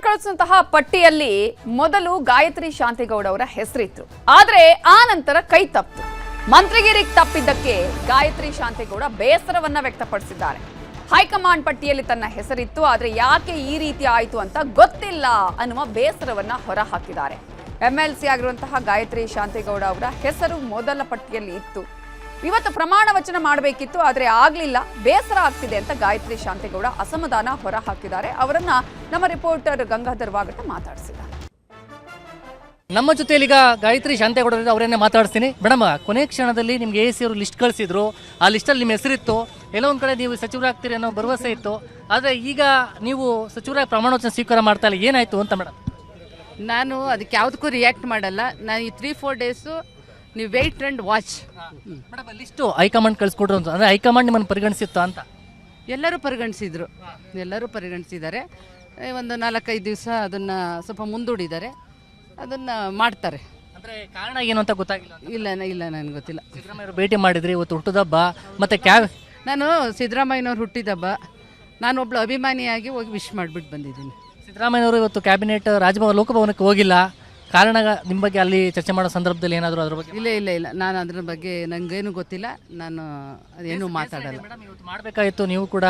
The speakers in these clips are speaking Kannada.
ಹೈಕಮಾಂಡ್ ಕಳಿಸಿದಂತಹ ಪಟ್ಟಿಯಲ್ಲಿ ಮೊದಲು ಗಾಯತ್ರಿ ಶಾಂತೇಗೌಡ ಅವರ ಹೆಸರಿತ್ತು. ಆದ್ರೆ ಆ ನಂತರ ಕೈ ತಪ್ಪಿತು. ಮಂತ್ರಿಗಿರಿಗೆ ತಪ್ಪಿದ್ದಕ್ಕೆ ಗಾಯತ್ರಿ ಶಾಂತೇಗೌಡ ಬೇಸರವನ್ನ ವ್ಯಕ್ತಪಡಿಸಿದ್ದಾರೆ. ಹೈಕಮಾಂಡ್ ಪಟ್ಟಿಯಲ್ಲಿ ತನ್ನ ಹೆಸರಿತ್ತು, ಆದ್ರೆ ಯಾಕೆ ಈ ರೀತಿ ಆಯಿತು ಅಂತ ಗೊತ್ತಿಲ್ಲ ಅನ್ನುವ ಬೇಸರವನ್ನ ಹೊರಹಾಕಿದ್ದಾರೆ. ಎಂಎಲ್ಸಿ ಆಗಿರುವಂತಹ ಗಾಯತ್ರಿ ಶಾಂತೇಗೌಡ ಅವರ ಹೆಸರು ಮೊದಲ ಪಟ್ಟಿಯಲ್ಲಿ ಇತ್ತು. ಇವತ್ತು ಪ್ರಮಾಣ ವಚನ ಮಾಡಬೇಕಿತ್ತು, ಆದ್ರೆ ಆಗ್ಲಿಲ್ಲ, ಬೇಸರ ಆಗ್ತಿದೆ ಅಂತ ಗಾಯತ್ರಿ ಶಾಂತೇಗೌಡ ಅಸಮಾಧಾನ ಹೊರ ಹಾಕಿದ್ದಾರೆ. ಅವರನ್ನ ನಮ್ಮ ರಿಪೋರ್ಟರ್ ಗಂಗಾಧರ್ ವಾಗಟ ಮಾತಾಡಿಸಿದ್ದಾರೆ. ನಮ್ಮ ಜೊತೆಯಲ್ಲಿ ಈಗ ಗಾಯತ್ರಿ ಶಾಂತೇಗೌಡ ಅವರನ್ನೇ ಮಾತಾಡಿಸ್ತೀನಿ. ಮೇಡಮ್, ಕೊನೆ ಕ್ಷಣದಲ್ಲಿ ನಿಮ್ಗೆ ಎ ಸಿ ಅವರು ಲಿಸ್ಟ್ ಕಳಿಸಿದ್ರು. ಆ ಲಿಸ್ಟಲ್ಲಿ ನಿಮ್ಮ ಹೆಸರಿತ್ತು. ಎಲ್ಲೋ ಒಂದ್ ಕಡೆ ನೀವು ಸಚಿವರಾಗ್ತೀರಿ ಅನ್ನೋ ಭರವಸೆ ಇತ್ತು. ಆದ್ರೆ ಈಗ ನೀವು ಸಚಿವರಾಗಿ ಪ್ರಮಾಣ ವಚನ ಸ್ವೀಕಾರ ಮಾಡ್ತಾ ಇಲ್ಲ, ಏನಾಯ್ತು ಅಂತ ಮೇಡಮ್? ನಾನು ಅದಕ್ಕೆ ಯಾವುದಕ್ಕೂ ರಿಯಾಕ್ಟ್ ಮಾಡಲ್ಲ. ನಾನು ಈ 3-4 ಡೇಸು ನೀವು wait and watch. Madam, list high command ಕಳಿಸ್ಕೊಟ್ರು ಅಂತ, ಅಂದರೆ ಹೈಕಮಾಂಡ್ ನಿಮ್ಮನ್ನು ಪರಿಗಣಿಸಿತ್ತು ಅಂತ? ಎಲ್ಲರೂ ಪರಿಗಣಿಸಿದ್ದಾರೆ. ಒಂದು 4-5 ದಿವಸ ಅದನ್ನು ಸ್ವಲ್ಪ ಮುಂದೂಡಿದ್ದಾರೆ, ಅದನ್ನು ಮಾಡ್ತಾರೆ. ಅಂದರೆ ಕಾರಣ ಏನು ಅಂತ ಗೊತ್ತಾಗಿಲ್ಲ? ಇಲ್ಲ ನನಗೆ ಗೊತ್ತಿಲ್ಲ. ಸಿದ್ದರಾಮಯ್ಯವರು ಭೇಟಿ ಮಾಡಿದ್ರಿ, ಇವತ್ತು ಹುಟ್ಟುದಬ್ಬ, ಮತ್ತು ನಾನು ಸಿದ್ದರಾಮಯ್ಯನವ್ರು ಹುಟ್ಟಿದಬ್ಬ, ನಾನೊಬ್ಳು ಅಭಿಮಾನಿಯಾಗಿ ಹೋಗಿ ವಿಶ್ ಮಾಡಿಬಿಟ್ಟು ಬಂದಿದ್ದೀನಿ. ಸಿದ್ದರಾಮಯ್ಯವರು ಇವತ್ತು ಕ್ಯಾಬಿನೆಟ್ ರಾಜಭವನ ಲೋಕಭವನಕ್ಕೆ ಹೋಗಿಲ್ಲ. ಕಾರಣ ನಿಮ್ಮ ಬಗ್ಗೆ ಅಲ್ಲಿ ಚರ್ಚೆ ಮಾಡೋ ಸಂದರ್ಭದಲ್ಲಿ ಏನಾದರೂ ಅದ್ರ ಬಗ್ಗೆ? ಇಲ್ಲ, ನಾನು ಅದ್ರ ಬಗ್ಗೆ ನನಗೇನು ಗೊತ್ತಿಲ್ಲ. ನಾನು ಅದೇನು ಮಾತಾಡಲ್ಲ. ಇವತ್ತು ಮಾಡಬೇಕಾಯಿತು, ನೀವು ಕೂಡ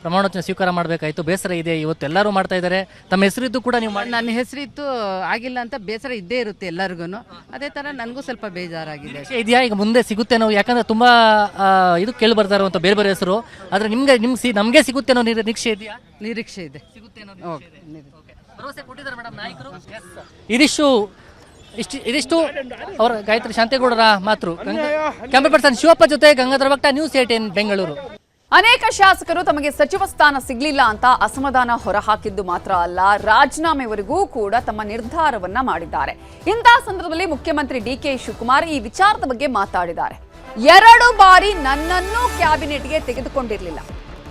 ಪ್ರಮಾಣ ವಚನ ಸ್ವೀಕಾರ ಮಾಡಬೇಕಾಯಿತು. ಬೇಸರ ಇದೆ, ಇವತ್ತು ಎಲ್ಲರೂ ಮಾಡ್ತಾ ಇದ್ದಾರೆ. ತಮ್ಮ ಹೆಸರಿದ್ದು ಕೂಡ ನೀವು ನನ್ನ ಹೆಸರಿತ್ತು ಆಗಿಲ್ಲ ಅಂತ ಬೇಸರ ಇದ್ದೇ ಇರುತ್ತೆ ಎಲ್ಲರಿಗೂ. ಅದೇ ಥರ ನನಗೂ ಸ್ವಲ್ಪ ಬೇಜಾರಾಗಿದೆ. ಇದೆಯಾ ಈಗ ಮುಂದೆ ಸಿಗುತ್ತೇನೋ? ಯಾಕಂದ್ರೆ ತುಂಬಾ ಇದು ಕೇಳಿ ಬರ್ತಾ ಇರುವಂಥ ಬೇರೆ ಬೇರೆ ಹೆಸರು. ಆದರೆ ನಮಗೆ ಸಿಗುತ್ತೇನೋ ನಿರೀಕ್ಷೆ ಇದೆಯಾ? ನಿರೀಕ್ಷೆ ಇದೆ. ಭರವಸೆ ಕೊಟ್ಟಿದ್ದಾರೆ ಮೇಡಮ್ ನಾಯಕರು. ಇದಿಷ್ಟು ಅವರ ಗಾಯತ್ರಿ ಶಾಂತೇಗೌಡರ ಮಾತು. ಕ್ಯಾಮರಾ ಪರ್ಸನ್ ಶಿವಪ್ಪ ಜೊತೆ ಗಂಗಾಧರ ಭಕ್ತ, ನ್ಯೂಸ್ 18 ಬೆಂಗಳೂರು. ಅನೇಕ ಶಾಸಕರು ತಮಗೆ ಸಚಿವ ಸ್ಥಾನ ಸಿಗ್ಲಿಲ್ಲ ಅಂತ ಅಸಮಾಧಾನ ಹೊರಹಾಕಿದ್ದು ಮಾತ್ರ ಅಲ್ಲ, ರಾಜೀನಾಮೆವರೆಗೂ ಕೂಡ ತಮ್ಮ ನಿರ್ಧಾರವನ್ನ ಮಾಡಿದ್ದಾರೆ. ಇಂತಹ ಸಂದರ್ಭದಲ್ಲಿ ಮುಖ್ಯಮಂತ್ರಿ ಡಿಕೆ ಶಿವಕುಮಾರ್ ಈ ವಿಚಾರದ ಬಗ್ಗೆ ಮಾತಾಡಿದ್ದಾರೆ. 2 ಬಾರಿ ನನ್ನನ್ನು ಕ್ಯಾಬಿನೆಟ್ಗೆ ತೆಗೆದುಕೊಂಡಿರಲಿಲ್ಲ.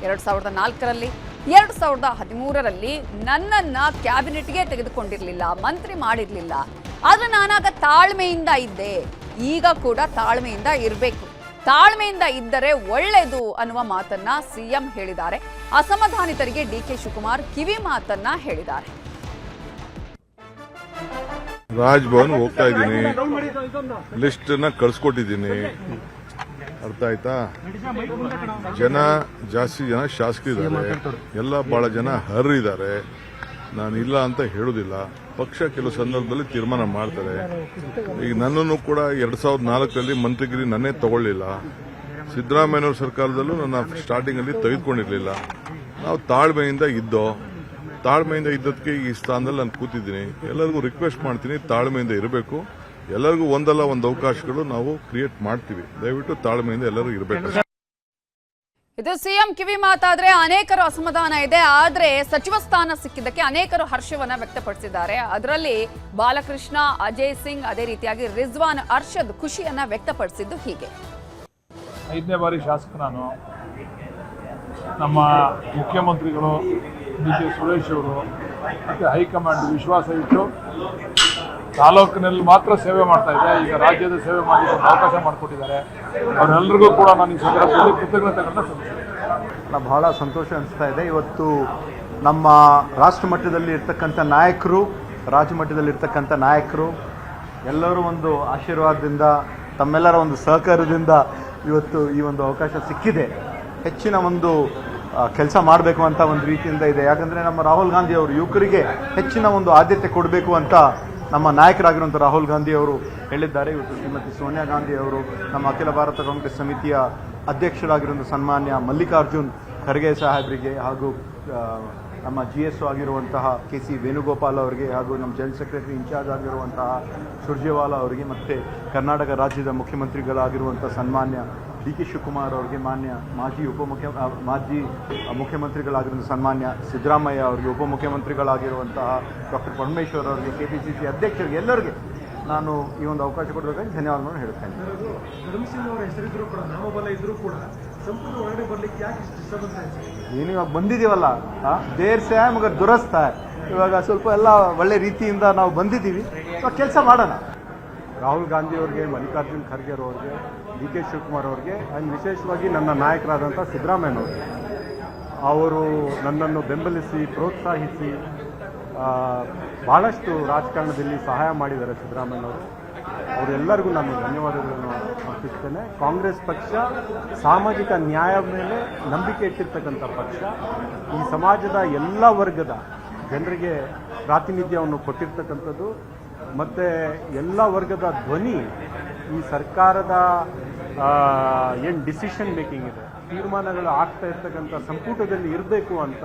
2004ರಲ್ಲಿ 2013ರಲ್ಲಿ ನನ್ನನ್ನ ಕ್ಯಾಬಿನೆಟ್ಗೆ ತೆಗೆದುಕೊಂಡಿರಲಿಲ್ಲ, ಮಂತ್ರಿ ಮಾಡಿರ್ಲಿಲ್ಲ. ಆದ್ರೆ ನಾನಾಗ ತಾಳ್ಮೆಯಿಂದ ಇದ್ದೆ. ಈಗ ಕೂಡ ತಾಳ್ಮೆಯಿಂದ ಇರಬೇಕು, ತಾಳ್ಮೆಯಿಂದ ಇದ್ದರೆ ಒಳ್ಳೆಯದು ಅನ್ನುವ ಮಾತನ್ನ ಸಿಎಂ ಹೇಳಿದ್ದಾರೆ. ಅಸಮಾಧಾನಿತರಿಗೆ ಡಿಕೆ ಶಿವಕುಮಾರ್ ಕಿವಿ ಮಾತನ್ನ ಹೇಳಿದ್ದಾರೆ. ರಾಜಭವನ್ ಹೋಗ್ತಾ ಇದ್ದೀನಿ, ಲಿಸ್ಟ್ ನ ಕಳ್ಸಿಕೊಟ್ಟಿದ್ದೀನಿ. ಅರ್ಥ ಆಯ್ತಾ? ಜಾಸ್ತಿ ಜನ ಶಾಸಕರಿದ್ದಾರೆ, ಎಲ್ಲ ಬಹಳ ಜನ ಹರ್ರಿದ್ದಾರೆ. ನಾನು ಇಲ್ಲ ಅಂತ ಹೇಳುದಿಲ್ಲ. ಪಕ್ಷ ಕೆಲವು ಸಂದರ್ಭದಲ್ಲಿ ತೀರ್ಮಾನ ಮಾಡ್ತಾರೆ. ಈಗ ನನ್ನನ್ನು ಕೂಡ 2004ರಲ್ಲಿ ಮಂತ್ರಿಗಿರಿ ನನ್ನೇ ತಗೊಳ್ಳಿಲ್ಲ. ಸಿದ್ದರಾಮಯ್ಯನವ್ರ ಸರ್ಕಾರದಲ್ಲೂ ನನ್ನ ಸ್ಟಾರ್ಟಿಂಗ್ ಅಲ್ಲಿ ತೆಗೆದುಕೊಂಡಿರ್ಲಿಲ್ಲ. ನಾವು ತಾಳ್ಮೆಯಿಂದ ಇದ್ದದಕ್ಕೆ ಈ ಸ್ಥಾನದಲ್ಲಿ ನಾನು ಕೂತಿದ್ದೀನಿ. ಎಲ್ಲರಿಗೂ ರಿಕ್ವೆಸ್ಟ್ ಮಾಡ್ತೀನಿ, ತಾಳ್ಮೆಯಿಂದ ಇರಬೇಕು. ಎಲ್ಲರಿಗೂ ಒಂದಲ್ಲ ಒಂದು ಅವಕಾಶಗಳು ನಾವು ಕ್ರಿಯೇಟ್ ಮಾಡ್ತೀವಿ. ದಯವಿಟ್ಟು ತಾಳ್ಮೆಯಿಂದ ಎಲ್ಲರೂ ಇರಬೇಕು. ಇದು ಸಿಎಂ ಕಿವಿ ಮಾತಾದ್ರೆ ಅನೇಕರು ಅಸಮಾಧಾನ ಇದೆ. ಆದ್ರೆ ಸಚಿವ ಸ್ಥಾನ ಸಿಕ್ಕಿದ್ದಕ್ಕೆ ಅನೇಕರು ಹರ್ಷವನ್ನ ವ್ಯಕ್ತಪಡಿಸಿದ್ದಾರೆ. ಅದರಲ್ಲಿ ಬಾಲಕೃಷ್ಣ, ಅಜಯ್ ಸಿಂಗ್, ಅದೇ ರೀತಿಯಾಗಿ ರಿಜ್ವಾನ್ ಅರ್ಷದ್ ಖುಷಿಯನ್ನ ವ್ಯಕ್ತಪಡಿಸಿದ್ದು ಹೀಗೆ. 5ನೇ ಬಾರಿ ಶಾಸಕ ನಾನು. ನಮ್ಮ ಮುಖ್ಯಮಂತ್ರಿಗಳು ಡಿ.ಕೆ. ಸುರೇಶ್ ಅವರು ಮತ್ತು ಹೈಕಮಾಂಡ್ ವಿಶ್ವಾಸ ಇಟ್ಟು ತಾಲೂಕಿನಲ್ಲಿ ಮಾತ್ರ ಸೇವೆ ಮಾಡ್ತಾ ಇದ್ದೆ, ಈಗ ರಾಜ್ಯದ ಸೇವೆ ಮಾಡಲಿಕ್ಕೆ ಅವಕಾಶ ಮಾಡಿಕೊಟ್ಟಿದ್ದಾರೆ. ಅವರೆಲ್ಲರಿಗೂ ಕೂಡ ನಾನು ಈ ಸಂದರ್ಭದಲ್ಲಿ ಕೃತಜ್ಞತೆಗಳನ್ನ ಸಲ್ಲಿಸ್ತೇನೆ. ಬಹಳ ಸಂತೋಷ ಅನಿಸ್ತಾ ಇದೆ. ಇವತ್ತು ನಮ್ಮ ರಾಷ್ಟ್ರ ಮಟ್ಟದಲ್ಲಿ ಇರ್ತಕ್ಕಂಥ ನಾಯಕರು, ರಾಜ್ಯ ಮಟ್ಟದಲ್ಲಿ ಇರ್ತಕ್ಕಂಥ ನಾಯಕರು ಎಲ್ಲರೂ ಒಂದು ಆಶೀರ್ವಾದದಿಂದ, ತಮ್ಮೆಲ್ಲರ ಒಂದು ಸಹಕಾರದಿಂದ ಇವತ್ತು ಈ ಒಂದು ಅವಕಾಶ ಸಿಕ್ಕಿದೆ. ಹೆಚ್ಚಿನ ಒಂದು ಕೆಲಸ ಮಾಡಬೇಕು ಅಂತ ಒಂದು ರೀತಿಯಿಂದ ಇದೆ. ಯಾಕಂದರೆ ನಮ್ಮ ರಾಹುಲ್ ಗಾಂಧಿ ಅವರು ಯುವಕರಿಗೆ ಹೆಚ್ಚಿನ ಒಂದು ಆದ್ಯತೆ ಕೊಡಬೇಕು ಅಂತ ನಮ್ಮ ನಾಯಕರಾಗಿರುವಂಥ ರಾಹುಲ್ ಗಾಂಧಿ ಅವರು ಹೇಳಿದ್ದಾರೆ. ಇವತ್ತು ಶ್ರೀಮತಿ ಸೋನಿಯಾ ಗಾಂಧಿ ಅವರು, ನಮ್ಮ ಅಖಿಲ ಭಾರತ ಕಾಂಗ್ರೆಸ್ ಸಮಿತಿಯ ಅಧ್ಯಕ್ಷರಾಗಿರುವಂಥ ಸನ್ಮಾನ್ಯ ಮಲ್ಲಿಕಾರ್ಜುನ್ ಖರ್ಗೆ ಸಾಹೇಬರಿಗೆ, ಹಾಗೂ ನಮ್ಮ GSO ಆಗಿರುವಂತಹ KC ವೇಣುಗೋಪಾಲ್ ಅವರಿಗೆ, ಹಾಗೂ ನಮ್ಮ ಜನರಲ್ ಸೆಕ್ರೆಟರಿ ಇನ್ಚಾರ್ಜ್ ಆಗಿರುವಂತಹ ಸುರ್ಜೇವಾಲಾ ಅವರಿಗೆ, ಮತ್ತು ಕರ್ನಾಟಕ ರಾಜ್ಯದ ಮುಖ್ಯಮಂತ್ರಿಗಳಾಗಿರುವಂಥ ಸನ್ಮಾನ್ಯ ಡಿ.ಕೆ. ಶಿವಕುಮಾರ್ ಅವರಿಗೆ, ಮಾಜಿ ಮುಖ್ಯಮಂತ್ರಿಗಳಾಗಿರುವಂಥ ಸನ್ಮಾನ್ಯ ಸಿದ್ದರಾಮಯ್ಯ ಅವರಿಗೆ, ಉಪಮುಖ್ಯಮಂತ್ರಿಗಳಾಗಿರುವಂತಹ ಡಾಕ್ಟರ್ ಪರಮೇಶ್ವರ್ ಅವರಿಗೆ, KPCC ಅಧ್ಯಕ್ಷರಿಗೆ, ಎಲ್ಲರಿಗೆ ನಾನು ಈ ಒಂದು ಅವಕಾಶ ಕೊಡಬೇಕಾಗಿ ಧನ್ಯವಾದಗಳನ್ನು ಹೇಳ್ತೇನೆ. ಏನು ಇವಾಗ ಬಂದಿದ್ದೀವಲ್ಲ, ದೇರ್ ಸೇ ಮಗ ದುರಸ್ತ, ಇವಾಗ ಸ್ವಲ್ಪ ಎಲ್ಲ ಒಳ್ಳೆ ರೀತಿಯಿಂದ ನಾವು ಬಂದಿದ್ದೀವಿ. ಇವಾಗ ಕೆಲಸ ಮಾಡೋಣ. ರಾಹುಲ್ ಗಾಂಧಿ ಅವರಿಗೆ, ಮಲ್ಲಿಕಾರ್ಜುನ್ ಖರ್ಗೆ ಅವರಿಗೆ, ಡಿ.ಕೆ. ಶಿವಕುಮಾರ್ ಅವರಿಗೆ, ಆ್ಯಂಡ್ ವಿಶೇಷವಾಗಿ ನನ್ನ ನಾಯಕರಾದಂಥ ಸಿದ್ದರಾಮಯ್ಯನವರು, ಅವರು ನನ್ನನ್ನು ಬೆಂಬಲಿಸಿ ಪ್ರೋತ್ಸಾಹಿಸಿ ಭಾಳಷ್ಟು ರಾಜಕಾರಣದಲ್ಲಿ ಸಹಾಯ ಮಾಡಿದ್ದಾರೆ ಸಿದ್ದರಾಮಯ್ಯನವರು. ಅವರೆಲ್ಲರಿಗೂ ನಾನು ಧನ್ಯವಾದಗಳನ್ನು ಅರ್ಪಿಸ್ತೇನೆ. ಕಾಂಗ್ರೆಸ್ ಪಕ್ಷ ಸಾಮಾಜಿಕ ನ್ಯಾಯ ಮೇಲೆ ನಂಬಿಕೆ ಇಟ್ಟಿರ್ತಕ್ಕಂಥ ಪಕ್ಷ. ಈ ಸಮಾಜದ ಎಲ್ಲ ವರ್ಗದ ಜನರಿಗೆ ಪ್ರಾತಿನಿಧ್ಯವನ್ನು ಕೊಟ್ಟಿರ್ತಕ್ಕಂಥದ್ದು ಮತ್ತು ಎಲ್ಲ ವರ್ಗದ ಧ್ವನಿ ಈ ಸರ್ಕಾರದ ಏನು ಡಿಸಿಷನ್ ಮೇಕಿಂಗ್ ಇದೆ, ತೀರ್ಮಾನಗಳು ಆಗ್ತಾ ಇರ್ತಕ್ಕಂಥ ಸಂಪುಟದಲ್ಲಿ ಇರಬೇಕು ಅಂತ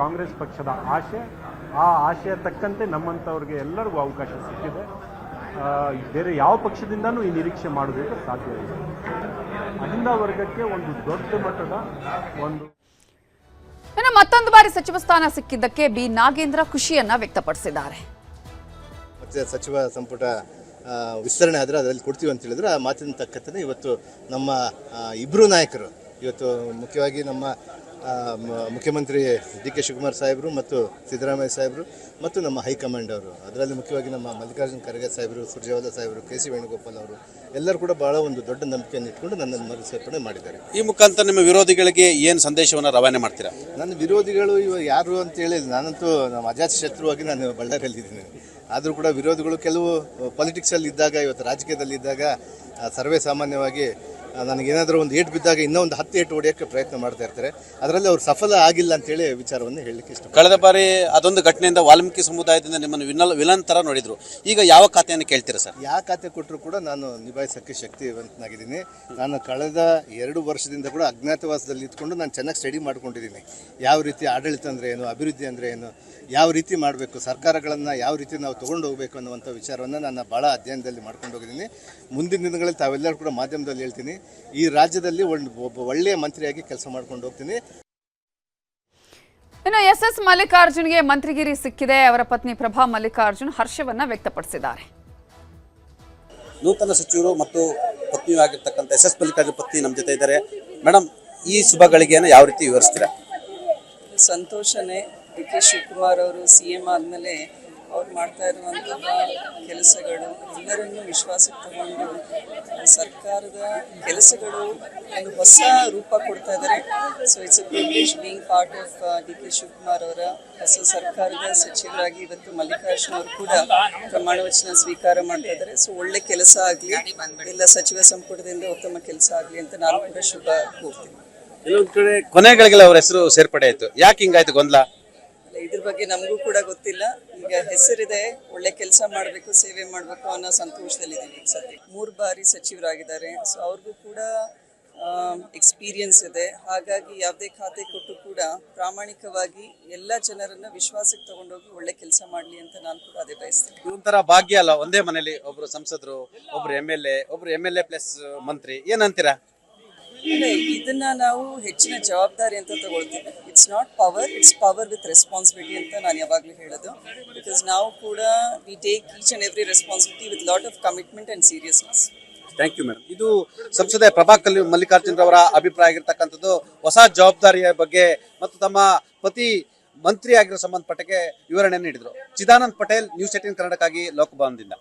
ಕಾಂಗ್ರೆಸ್ ಪಕ್ಷದ ಆಶೆ. ಆ ಆಶಯ ತಕ್ಕಂತೆ ನಮ್ಮಂಥವ್ರಿಗೆ ಎಲ್ಲರಿಗೂ ಅವಕಾಶ ಸಿಕ್ಕಿದೆ. ಬೇರೆ ಯಾವ ಪಕ್ಷದಿಂದನೂ ಈ ನಿರೀಕ್ಷೆ ಮಾಡೋದಕ್ಕೆ ಸಾಧ್ಯ ಇಲ್ಲ. ಅಹಿಂದ ವರ್ಗಕ್ಕೆ ಒಂದು ದೊಡ್ಡ ಮಟ್ಟದ ಒಂದು. ಇನ್ನು ಮತ್ತೊಂದು ಬಾರಿ ಸಚಿವ ಸ್ಥಾನ ಸಿಕ್ಕಿದ್ದಕ್ಕೆ ಬಿ ನಾಗೇಂದ್ರ ಖುಷಿಯನ್ನ ವ್ಯಕ್ತಪಡಿಸಿದ್ದಾರೆ. ಮತ್ತೆ ಸಚಿವ ಸಂಪುಟ ವಿಸ್ತರಣೆ ಆದರೆ ಅದರಲ್ಲಿ ಕೊಡ್ತೀವಿ ಅಂತ ಹೇಳಿದ್ರೆ ಆ ಮಾತಿನ ತಕ್ಕಂತೆ ಇವತ್ತು ನಮ್ಮ ಇಬ್ಬರು ನಾಯಕರು, ಇವತ್ತು ಮುಖ್ಯವಾಗಿ ನಮ್ಮ ಮುಖ್ಯಮಂತ್ರಿ ಡಿ.ಕೆ. ಶಿವಕುಮಾರ್ ಸಾಹೇಬರು ಮತ್ತು ಸಿದ್ದರಾಮಯ್ಯ ಸಾಹೇಬರು ಮತ್ತು ನಮ್ಮ ಹೈಕಮಾಂಡ್ ಅವರು, ಅದರಲ್ಲಿ ಮುಖ್ಯವಾಗಿ ನಮ್ಮ ಮಲ್ಲಿಕಾರ್ಜುನ ಖರ್ಗೆ ಸಾಹೇಬರು, ಸುರ್ಜೇವಾಲಾ ಸಾಹೇಬರು, ಕೆ.ಸಿ. ವೇಣುಗೋಪಾಲ್ ಅವರು ಎಲ್ಲರೂ ಕೂಡ ಬಹಳ ಒಂದು ದೊಡ್ಡ ನಂಬಿಕೆಯನ್ನು ಇಟ್ಕೊಂಡು ನನ್ನನ್ನು ಮರುಸೇರ್ಪಡೆ ಮಾಡಿದ್ದಾರೆ. ಈ ಮುಖಾಂತರ ನಿಮ್ಮ ವಿರೋಧಿಗಳಿಗೆ ಏನು ಸಂದೇಶವನ್ನು ರವಾನೆ ಮಾಡ್ತೀರಾ? ನನ್ನ ವಿರೋಧಿಗಳು ಇವಾಗ ಯಾರು ಅಂತೇಳಿ, ನಾನಂತೂ ನಮ್ಮ ಅಜಾತ ಶತ್ರುವಾಗಿ ನಾನು ಬಳ್ಳಾರಿಯಲ್ಲಿದ್ದೀನಿ. ಆದರೂ ಕೂಡ ವಿರೋಧಿಗಳು ಕೆಲವು ಪಾಲಿಟಿಕ್ಸಲ್ಲಿ ಇದ್ದಾಗ, ಇವತ್ತು ರಾಜಕೀಯದಲ್ಲಿ ಇದ್ದಾಗ ಸರ್ವೇ ಸಾಮಾನ್ಯವಾಗಿ ನನಗೇನಾದರೂ ಒಂದು ಏಟು ಬಿದ್ದಾಗ ಇನ್ನೂ ಒಂದು 10 ಏಟು ಹೊಡೆಯೋಕ್ಕೆ ಪ್ರಯತ್ನ ಮಾಡ್ತಾ ಇರ್ತಾರೆ. ಅದರಲ್ಲಿ ಅವ್ರು ಸಫಲ ಆಗಿಲ್ಲ ಅಂತೇಳಿ ವಿಚಾರವನ್ನು ಹೇಳಲಿಕ್ಕೆ ಇಷ್ಟ. ಕಳೆದ ಬಾರಿ ಅದೊಂದು ಘಟನೆಯಿಂದ ವಾಲ್ಮೀಕಿ ಸಮುದಾಯದಿಂದ ನಿಮ್ಮನ್ನು ವಿಲನ್ ಥರ ನೋಡಿದ್ರು. ಈಗ ಯಾವ ಖಾತೆಯನ್ನು ಕೇಳ್ತೀರಾ ಸರ್? ಯಾವ ಖಾತೆ ಕೊಟ್ಟರು ಕೂಡ ನಾನು ನಿಭಾಯಿಸೋಕ್ಕೆ ಶಕ್ತಿವಂತನಾಗಿದ್ದೀನಿ. ನಾನು ಕಳೆದ 2 ವರ್ಷದಿಂದ ಕೂಡ ಅಜ್ಞಾತವಾಸದಲ್ಲಿ ಇದ್ಕೊಂಡು ನಾನು ಚೆನ್ನಾಗಿ ಸ್ಟಡಿ ಮಾಡ್ಕೊಂಡಿದ್ದೀನಿ. ಯಾವ ರೀತಿ ಆಡಳಿತ ಅಂದರೆ ಏನು, ಅಭಿವೃದ್ಧಿ ಅಂದರೆ ಏನು, ಯಾವ ರೀತಿ ಮಾಡಬೇಕು, ಸರ್ಕಾರಗಳನ್ನು ಯಾವ ರೀತಿ ನಾವು ತೊಗೊಂಡು ಹೋಗಬೇಕು ಅನ್ನುವಂಥ ವಿಚಾರವನ್ನು ನಾನು ಭಾಳ ಅಧ್ಯಯನದಲ್ಲಿ ಮಾಡ್ಕೊಂಡು ಹೋಗಿದ್ದೀನಿ. ಮುಂದಿನ ದಿನಗಳಲ್ಲಿ ತಾವೆಲ್ಲರೂ ಕೂಡ ಮಾಧ್ಯಮದಲ್ಲಿ ಹೇಳ್ತೀನಿ, ಈ ರಾಜ್ಯದಲ್ಲಿ ಒಬ್ಬ ಒಳ್ಳೆಯ ಮಂತ್ರಿಯಾಗಿ ಕೆಲಸ ಮಾಡ್ಕೊಂಡು ಹೋಗ್ತೀನಿ. ಇನ್ನು ಎಸ್ ಮಲ್ಲಿಕಾರ್ಜುನ್ಗೆ ಮಂತ್ರಿಗಿರಿ ಸಿಕ್ಕಿದೆ. ಅವರ ಪತ್ನಿ ಪ್ರಭಾ ಮಲ್ಲಿಕಾರ್ಜುನ್ ಹರ್ಷವನ್ನ ವ್ಯಕ್ತಪಡಿಸಿದ್ದಾರೆ. ನೂತನ ಸಚಿವರು ಮತ್ತು ಪತ್ನಿಯೂ ಆಗಿರ್ತಕ್ಕಂಥ ಎಸ್ ಮಲ್ಲಿಕಾರ್ಜುನ್ ಪತ್ನಿ ನಮ್ಮ ಜೊತೆ ಇದ್ದಾರೆ. ಮೇಡಮ್, ಈ ಶುಭ ಗಳಿಗೆಯನ್ನು ಯಾವ ರೀತಿ ವಿವರಿಸ್ತೀರಾ? ಸಂತೋಷನೇ. ಡಿ.ಕೆ. ಶಿವಕುಮಾರ್ ಅವರು CM ಆದಮೇಲೆ ಅವ್ರು ಮಾಡ್ತಾ ಇರುವಂತಹ ಕೆಲಸಗಳು ಎಲ್ಲರನ್ನೂ ವಿಶ್ವಾಸಕ್ಕೆ ತಗೊಂಡು ಸರ್ಕಾರದ ಕೆಲಸಗಳು ಒಂದು ಹೊಸ ರೂಪ ಕೊಡ್ತಾ ಇದ್ದಾರೆ. So it's a privilege being part of D K. Shivakumar ಅವರ ಹೊಸ ಸರ್ಕಾರದ ಸಚಿವರಾಗಿ ಇವತ್ತು ಮಲ್ಲಿಕಾರ್ಜುನ್ ಅವರು ಕೂಡ ಪ್ರಮಾಣ ವಚನ ಸ್ವೀಕಾರ ಮಾಡ್ತಾ ಇದ್ದಾರೆ. ಸೊ ಒಳ್ಳೆ ಕೆಲಸ ಆಗಲಿ, ಎಲ್ಲ ಸಚಿವ ಸಂಪುಟದಿಂದ ಉತ್ತಮ ಕೆಲಸ ಆಗಲಿ ಅಂತ ನಾನು ಕೂಡ ಶುಭ ಕೋರ್ತೀನಿ. ಕೆಲವೊಂದು ಕಡೆ ಕೊನೆಗಳಿಗೆಲ್ಲ ಅವರ ಹೆಸರು ಸೇರ್ಪಡೆ ಆಯಿತು. ಯಾಕೆ ಹಿಂಗಾಯ್ತು ಗೊಂದಲ? ಇದ್ರ ಬಗ್ಗೆ ನಮಗೂ ಕೂಡ ಗೊತ್ತಿಲ್ಲ. ಈಗ ಹೆಸರಿದೆ, ಒಳ್ಳೆ ಕೆಲಸ ಮಾಡಬೇಕು, ಸೇವೆ ಮಾಡಬೇಕು ಅನ್ನೋ ಸಂತೋಷದಲ್ಲಿದ್ದೀವಿ. ಈಗ ಸದ್ಯ 3 ಬಾರಿ ಸಚಿವರಾಗಿದ್ದಾರೆ. ಸೊ ಅವ್ರಿಗೂ ಕೂಡ ಎಕ್ಸ್ಪೀರಿಯನ್ಸ್ ಇದೆ. ಹಾಗಾಗಿ ಯಾವುದೇ ಖಾತೆ ಕೊಟ್ಟು ಕೂಡ ಪ್ರಾಮಾಣಿಕವಾಗಿ ಎಲ್ಲ ಜನರನ್ನ ವಿಶ್ವಾಸಕ್ಕೆ ತಗೊಂಡೋಗಿ ಒಳ್ಳೆ ಕೆಲಸ ಮಾಡಲಿ ಅಂತ ನಾನು ಕೂಡ ಅದೇ ಬಯಸ್ತೇನೆ. ಇದೊಂಥರ ಭಾಗ್ಯ ಅಲ್ಲ, ಒಂದೇ ಮನೆಯಲ್ಲಿ ಒಬ್ರು ಸಂಸದರು, ಒಬ್ರು ಎಮ್ ಎಲ್ ಎ ಪ್ಲಸ್ ಮಂತ್ರಿ, ಏನಂತೀರಾ? ಇದನ್ನ ನಾವು ಹೆಚ್ಚಿನ ಜವಾಬ್ದಾರಿ ಅಂತ ತಗೊಳ್ತೀವಿ. It's not power, it's power with responsibility ಅಂತ ನಾನು ಯಾವಾಗಲೂ ಹೇಳೋದು. ಬಿಕಾಸ್ ನಾವು ಕೂಡ we take each and every responsibility with lot of commitment and seriousness. Thank you madam. ಇದು ಸಂಸದೆ ಪ್ರಭಾ ಮಲ್ಲಿಕಾರ್ಜುನ್ ರವರ ಅಭಿಪ್ರಾಯ ಆಗಿರ್ತಕ್ಕಂಥದ್ದು. ಹೊಸ ಜವಾಬ್ದಾರಿಯ ಬಗ್ಗೆ ಮತ್ತು ತಮ್ಮ ಪತಿ ಮಂತ್ರಿ ಆಗಿರೋ ಸಂಬಂಧಪಟ್ಟಕ್ಕೆ ವಿವರಣೆಯನ್ನು ನೀಡಿದರು. ಚಿದಾನಂದ್ ಪಟೇಲ್, ನ್ಯೂಸ್ 18 ಕನ್ನಡಕ್ಕಾಗಿ ಲೋಕಭವನದಿಂದ.